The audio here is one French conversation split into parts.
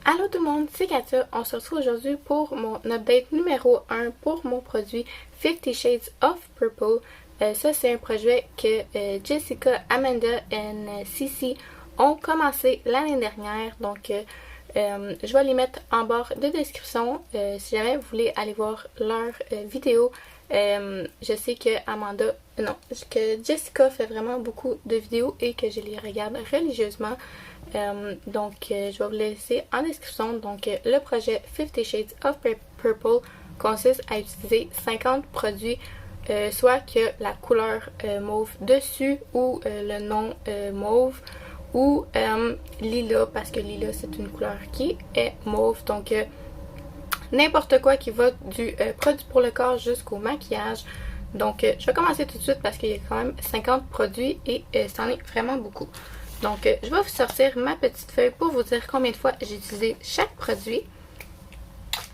Allô tout le monde, c'est Katia. On se retrouve aujourd'hui pour mon update numéro 1 pour mon produit 50 Shades of Purple. Ça, c'est un projet que Jessica, Amanda et Cici ont commencé l'année dernière. Donc, je vais les mettre en barre de description si jamais vous voulez aller voir leur vidéo. Je sais que que Jessica fait vraiment beaucoup de vidéos et que je les regarde religieusement. Je vais vous laisser en description. Donc, le projet 50 Shades of Purple consiste à utiliser 50 produits, soit que la couleur mauve dessus ou le nom mauve ou lila, parce que lila c'est une couleur qui est mauve. Donc, n'importe quoi qui va du produit pour le corps jusqu'au maquillage. Donc, je vais commencer tout de suite parce qu'il y a quand même 50 produits et c'en est vraiment beaucoup. Donc, je vais vous sortir ma petite feuille pour vous dire combien de fois j'ai utilisé chaque produit.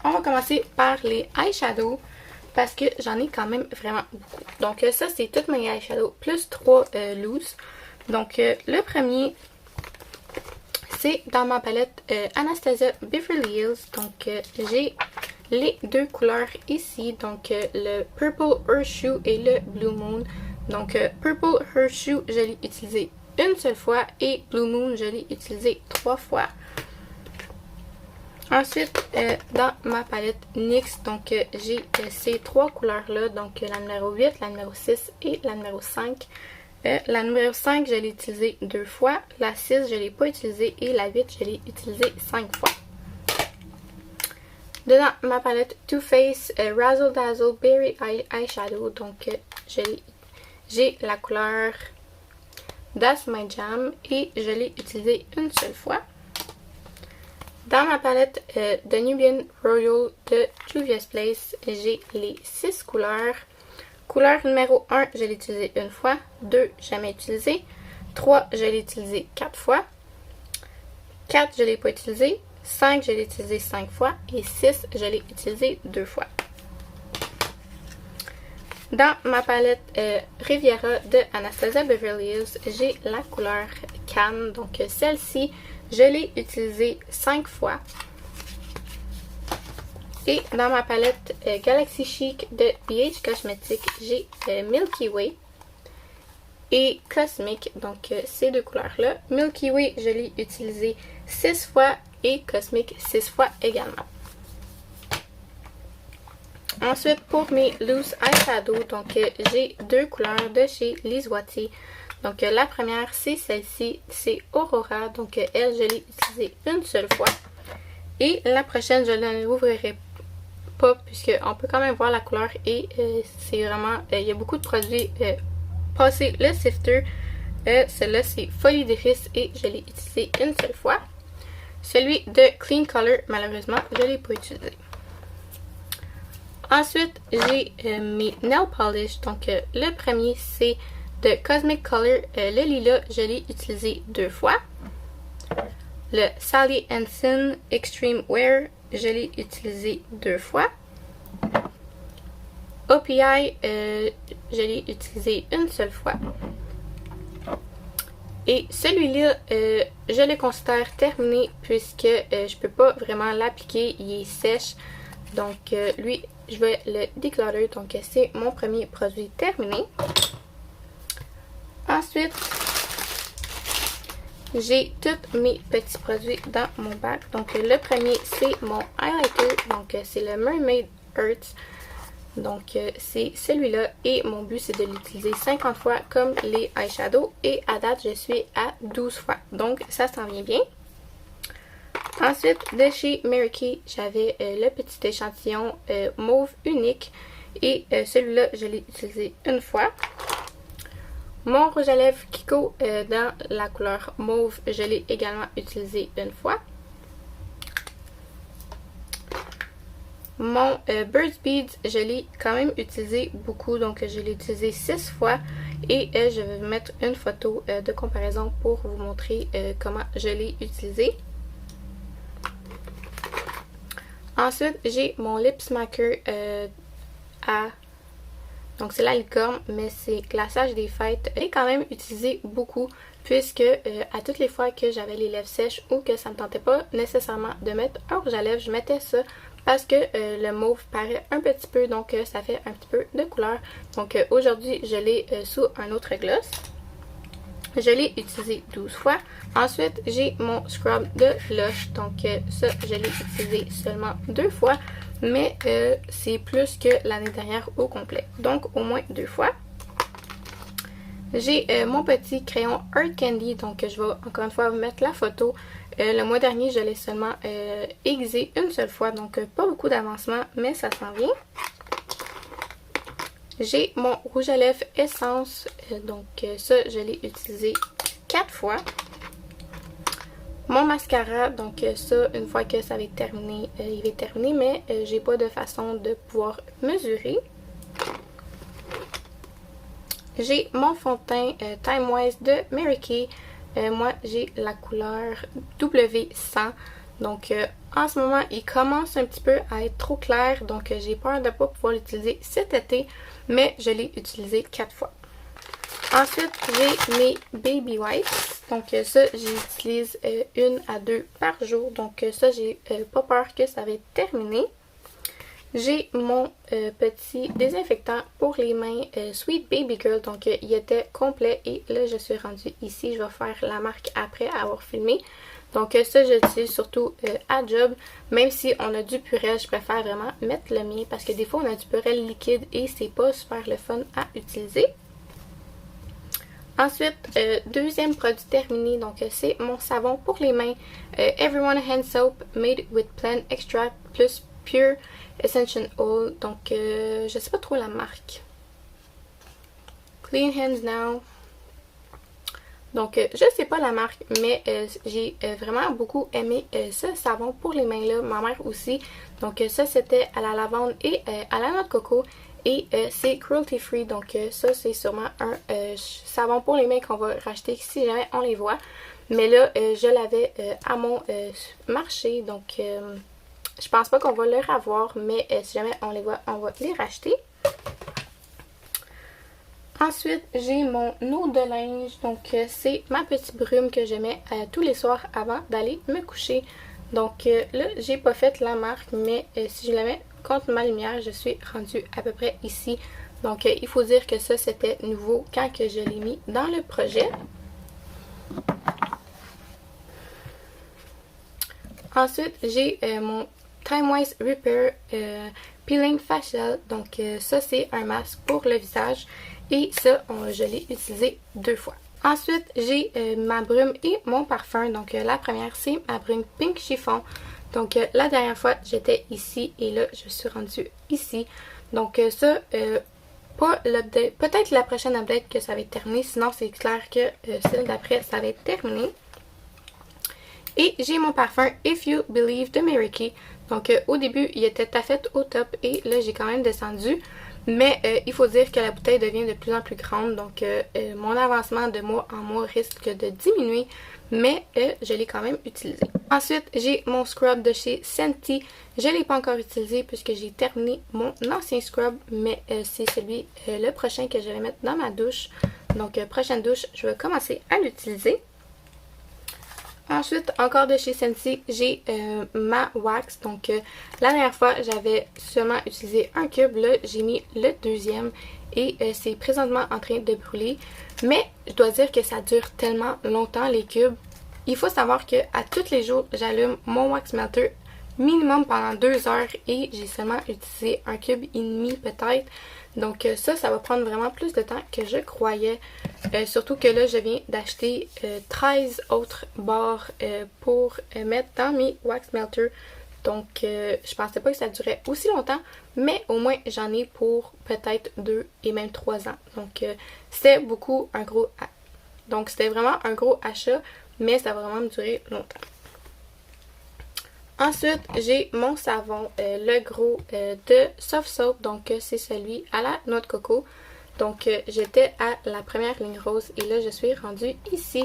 On va commencer par les eyeshadows parce que j'en ai quand même vraiment beaucoup. Donc, ça, c'est toutes mes eyeshadows plus 3 loose. Donc, le premier, c'est dans ma palette Anastasia Beverly Hills. Donc, j'ai les deux couleurs ici. Donc, le Purple Horseshoe et le Blue Moon. Donc, Purple Horseshoe, je l'ai utilisé une seule fois et Blue Moon, je l'ai utilisé 3 fois. Ensuite, dans ma palette NYX, donc j'ai ces 3 couleurs-là, donc la numéro 8, la numéro 6 et la numéro 5. La numéro 5, je l'ai utilisée 2 fois, la 6, je ne l'ai pas utilisée et la 8, je l'ai utilisée 5 fois. Dedans ma palette Too Faced Razzle Dazzle Berry Eyeshadow, donc j'ai la couleur That's My Jam et je l'ai utilisé une seule fois. Dans ma palette The Nubian Royal de Juvia's Place, j'ai les 6 couleurs. Couleur numéro 1, je l'ai utilisé une fois. 2, jamais utilisé. 3, je l'ai utilisé 4 fois. 4, je ne l'ai pas utilisé. 5, je l'ai utilisé 5 fois. Et 6, je l'ai utilisé 2 fois. Dans ma palette Riviera de Anastasia Beverly Hills, j'ai la couleur Canne. Donc celle-ci, je l'ai utilisée 5 fois. Et dans ma palette Galaxy Chic de BH Cosmetics, j'ai Milky Way et Cosmic. Donc ces deux couleurs-là. Milky Way, je l'ai utilisée 6 fois et Cosmic 6 fois également. Ensuite, pour mes loose eyeshadows, donc j'ai 2 couleurs de chez Lizotti. Donc la première, c'est celle-ci, c'est Aurora. Donc elle, je l'ai utilisée une seule fois. Et la prochaine, je ne l'ouvrirai pas puisqu'on peut quand même voir la couleur et c'est vraiment, il y a beaucoup de produits passés le sifter. Celle-là, c'est Folie d'Iris et je l'ai utilisé une seule fois. Celui de Clean Color, malheureusement, je ne l'ai pas utilisé. Ensuite, j'ai mes nail polish. Donc, le premier, c'est de Cosmic Color. Le lilas, je l'ai utilisé 2 fois. Le Sally Hansen Extreme Wear, je l'ai utilisé 2 fois. OPI, je l'ai utilisé une seule fois. Et celui-là, je le considère terminé puisque je peux pas vraiment l'appliquer. Il est sèche. Donc, lui, je vais le declutter. Donc, c'est mon premier produit terminé. Ensuite, j'ai tous mes petits produits dans mon bac. Donc, le premier, c'est mon highlighter. Donc, c'est le Mermaid Earth. Donc, c'est celui-là. Et mon but, c'est de l'utiliser 50 fois comme les eyeshadows. Et à date, je suis à 12 fois. Donc, ça s'en vient bien. Ensuite, de chez Mary Kay, j'avais le petit échantillon mauve unique. Et celui-là, je l'ai utilisé une fois. Mon rouge à lèvres Kiko dans la couleur mauve, je l'ai également utilisé une fois. Mon Birds Beads, je l'ai quand même utilisé beaucoup, donc je l'ai utilisé 6 fois. Et je vais vous mettre une photo de comparaison pour vous montrer comment je l'ai utilisé. Ensuite, j'ai mon Lip Smacker à Donc c'est la licorne, mais c'est glaçage des fêtes. J'ai quand même utilisé beaucoup puisque à toutes les fois que j'avais les lèvres sèches ou que ça me tentait pas nécessairement de mettre un rouge à lèvres, je mettais ça parce que le mauve paraît un petit peu, donc ça fait un petit peu de couleur. Donc aujourd'hui, je l'ai sous un autre gloss. Je l'ai utilisé 12 fois. Ensuite, j'ai mon scrub de Lush. Donc ça, je l'ai utilisé seulement 2 fois. Mais c'est plus que l'année dernière au complet. Donc au moins 2 fois. J'ai mon petit crayon Earth Candy. Donc je vais encore une fois vous mettre la photo. Le mois dernier, je l'ai seulement aiguisé une seule fois. Donc pas beaucoup d'avancement, mais ça s'en vient. J'ai mon rouge à lèvres Essence, donc ça je l'ai utilisé 4 fois. Mon mascara, donc ça une fois que ça va être terminé, il va être terminé, mais j'ai pas de façon de pouvoir mesurer. J'ai mon fond de teint Time Wise de Mary Kay. Moi j'ai la couleur W100. Donc en ce moment il commence un petit peu à être trop clair, donc j'ai peur de ne pas pouvoir l'utiliser cet été, mais je l'ai utilisé 4 fois. Ensuite j'ai mes Baby Wipes, donc ça j'utilise 1 à 2 par jour, donc ça j'ai pas peur que ça va être terminé. J'ai mon petit désinfectant pour les mains Sweet Baby Girl, donc il était complet et là je suis rendue ici, je vais faire la marque après avoir filmé. Donc ça je l'utilise surtout à job, même si on a du Purell, je préfère vraiment mettre le mien parce que des fois on a du Purell liquide et c'est pas super le fun à utiliser. Ensuite, deuxième produit terminé, donc c'est mon savon pour les mains Everyone Hand Soap made with plant extract plus pure essential oil, donc je sais pas trop la marque. Clean Hands Now. Donc, je sais pas la marque, mais j'ai vraiment beaucoup aimé ce savon pour les mains-là. Ma mère aussi. Donc, ça, c'était à la lavande et à la noix de coco. Et c'est cruelty free. Donc, ça, c'est sûrement un savon pour les mains qu'on va racheter si jamais on les voit. Mais là, je l'avais à mon marché. Donc, je pense pas qu'on va le revoir. Mais si jamais on les voit, on va les racheter. Ensuite, j'ai mon eau de linge, donc c'est ma petite brume que je mets tous les soirs avant d'aller me coucher. Donc là, j'ai pas fait la marque, mais si je la mets contre ma lumière, je suis rendue à peu près ici. Donc il faut dire que ça, c'était nouveau quand que je l'ai mis dans le projet. Ensuite, j'ai mon Time Wise Repair Peeling Facial, donc ça, c'est un masque pour le visage. Et ça, je l'ai utilisé 2 fois. Ensuite, j'ai ma brume et mon parfum. Donc la première, c'est ma brume Pink Chiffon. Donc la dernière fois, j'étais ici et là, je suis rendue ici. Donc ça, pas l'update. Peut-être la prochaine update que ça va être terminé. Sinon, c'est clair que celle d'après, ça va être terminé. Et j'ai mon parfum If You Believe de Mary Kay. Donc au début, il était tout à fait au top et là, j'ai quand même descendu. Mais il faut dire que la bouteille devient de plus en plus grande, donc mon avancement de mois en mois risque de diminuer, mais je l'ai quand même utilisé. Ensuite, j'ai mon scrub de chez Scentsy. Je ne l'ai pas encore utilisé puisque j'ai terminé mon ancien scrub, mais c'est celui, le prochain que je vais mettre dans ma douche. Donc prochaine douche, je vais commencer à l'utiliser. Ensuite, encore de chez Scentsy, j'ai ma wax. Donc, la dernière fois, j'avais seulement utilisé un cube. Là, j'ai mis le deuxième et c'est présentement en train de brûler. Mais, je dois dire que ça dure tellement longtemps, les cubes. Il faut savoir que à tous les jours, j'allume mon wax melter minimum pendant 2 heures et j'ai seulement utilisé un cube et demi peut-être. Donc ça va prendre vraiment plus de temps que je croyais. Surtout que là, je viens d'acheter 13 autres barres pour mettre dans mes wax melters. Donc je pensais pas que ça durait aussi longtemps, mais au moins j'en ai pour peut-être 2 et même 3 ans. Donc c'était beaucoup un gros... Donc c'était vraiment un gros achat, mais ça va vraiment me durer longtemps. Ensuite, j'ai mon savon, le gros de Soft Soap, donc c'est celui à la noix de coco. Donc j'étais à la première ligne rose et là je suis rendue ici.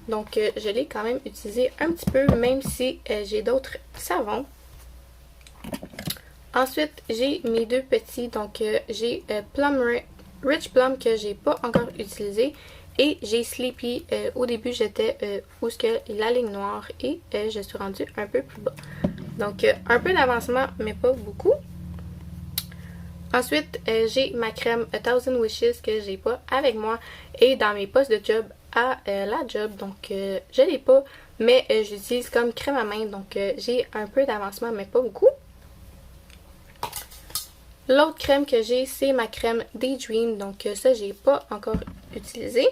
Donc je l'ai quand même utilisé un petit peu, même si j'ai d'autres savons. Ensuite, j'ai mes deux petits, donc j'ai Rich Plum que j'ai pas encore utilisé. Et j'ai Sleepy. Au début, j'étais où ce que la ligne noire et je suis rendue un peu plus bas. Donc, un peu d'avancement, mais pas beaucoup. Ensuite, j'ai ma crème A Thousand Wishes que j'ai pas avec moi et dans mes postes de job à la job. Donc, je l'ai pas, mais je l'utilise comme crème à main. Donc, j'ai un peu d'avancement, mais pas beaucoup. L'autre crème que j'ai, c'est ma crème Daydream. Donc, ça, j'ai pas encore utilisé.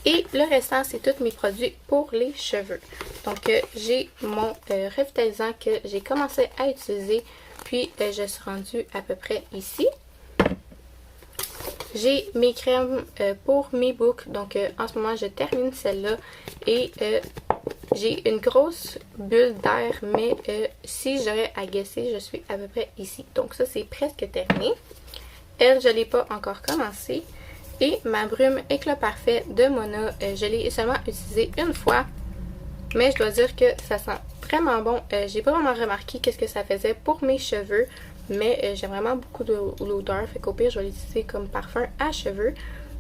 Et le restant, c'est tous mes produits pour les cheveux. Donc, j'ai mon revitalisant que j'ai commencé à utiliser. Puis, je suis rendue à peu près ici. J'ai mes crèmes pour mes boucles. Donc, en ce moment, je termine celle-là. Et j'ai une grosse bulle d'air. Mais si j'aurais à guesser, je suis à peu près ici. Donc, ça, c'est presque terminé. Elle, je ne l'ai pas encore commencé. Et ma brume éclat parfait de Mona, je l'ai seulement utilisée une fois. Mais je dois dire que ça sent vraiment bon. J'ai pas vraiment remarqué qu'est-ce que ça faisait pour mes cheveux. Mais j'aime vraiment beaucoup de l'odeur. Fait qu'au pire, je vais l'utiliser comme parfum à cheveux.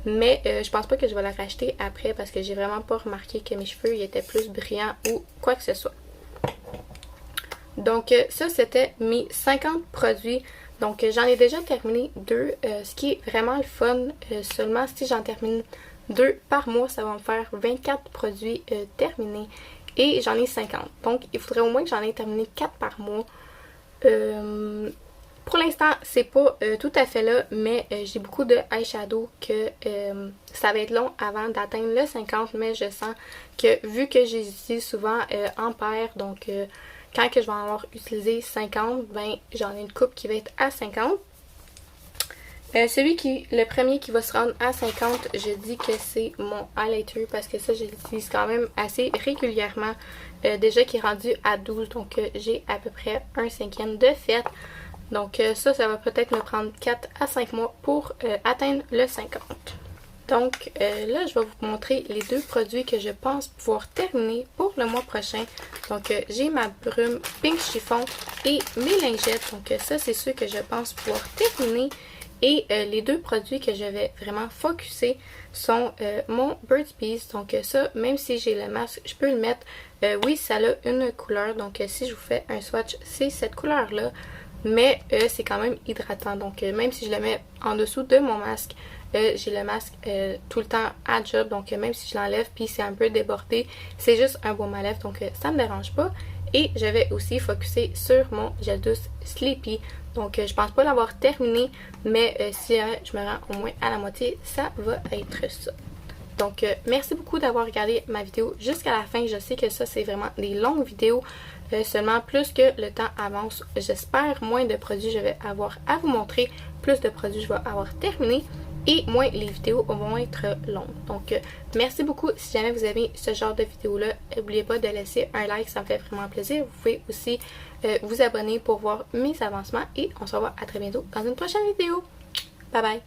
Mais je pense pas que je vais la racheter après parce que j'ai vraiment pas remarqué que mes cheveux ils étaient plus brillants ou quoi que ce soit. Donc ça, c'était mes 50 produits. Donc j'en ai déjà terminé 2. Ce qui est vraiment le fun, seulement si j'en termine 2 par mois, ça va me faire 24 produits terminés. Et j'en ai 50. Donc il faudrait au moins que j'en ai terminé 4 par mois. Pour l'instant, c'est pas tout à fait là, mais j'ai beaucoup de eyeshadow que ça va être long avant d'atteindre le 50, mais je sens que vu que j'utilise souvent en paire, donc quand que je vais en avoir utilisé 50, ben j'en ai une coupe qui va être à 50. Le premier qui va se rendre à 50, je dis que c'est mon highlighter parce que ça, je l'utilise quand même assez régulièrement. Déjà qui est rendu à 12, donc j'ai à peu près un cinquième de fait. Donc ça va peut-être me prendre 4 à 5 mois pour atteindre le 50. Donc là, je vais vous montrer les 2 produits que je pense pouvoir terminer pour le mois prochain. Donc j'ai ma brume Pink Chiffon et mes lingettes. Donc ça, c'est ceux que je pense pouvoir terminer. Et les 2 produits que je vais vraiment focuser sont mon Burt's Bees. Donc ça, même si j'ai le masque, je peux le mettre. Oui, ça a une couleur. Donc si je vous fais un swatch, c'est cette couleur-là. Mais c'est quand même hydratant. Donc même si je le mets en dessous de mon masque, j'ai le masque tout le temps à job. Donc même si je l'enlève puis c'est un peu débordé, c'est juste un baume à lèvres. Donc ça me dérange pas. Et je vais aussi focuser sur mon gel douce Sleepy. Donc je pense pas l'avoir terminé, mais si je me rends au moins à la moitié, ça va être ça. Donc merci beaucoup d'avoir regardé ma vidéo jusqu'à la fin. Je sais que ça c'est vraiment des longues vidéos. Seulement plus que le temps avance, j'espère moins de produits je vais avoir à vous montrer. Plus de produits je vais avoir terminé. Et moins les vidéos vont être longues. Donc merci beaucoup si jamais vous avez ce genre de vidéo là. N'oubliez pas de laisser un like, ça me fait vraiment plaisir. Vous pouvez aussi vous abonner pour voir mes avancements. Et on se revoit à très bientôt dans une prochaine vidéo. Bye bye!